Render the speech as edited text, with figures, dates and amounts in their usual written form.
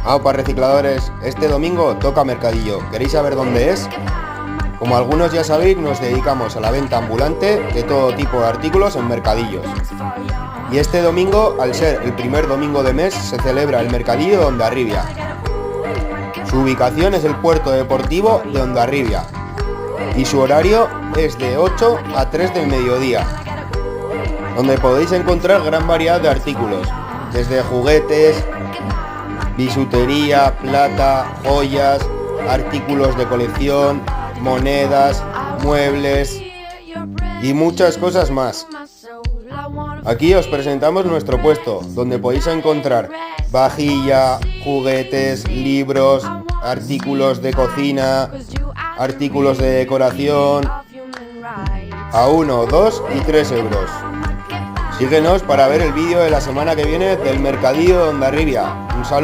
Para recicladores, este domingo toca mercadillo. ¿Queréis saber dónde es? Como algunos ya sabéis, nos dedicamos a la venta ambulante de todo tipo de artículos en mercadillos. Y este domingo, al ser el primer domingo de mes, se celebra el mercadillo de Hondarribia. Su ubicación es el puerto deportivo de Hondarribia y su horario es de 8 a 3 del mediodía, donde podéis encontrar gran variedad de artículos, desde juguetes, bisutería, plata, joyas, artículos de colección, monedas, muebles y muchas cosas más. Aquí os presentamos nuestro puesto, donde podéis encontrar vajilla, juguetes, libros, artículos de cocina, artículos de decoración, a 1, 2 y 3 euros. Síguenos para ver el vídeo de la semana que viene del mercadillo de Hondarribia. Un saludo.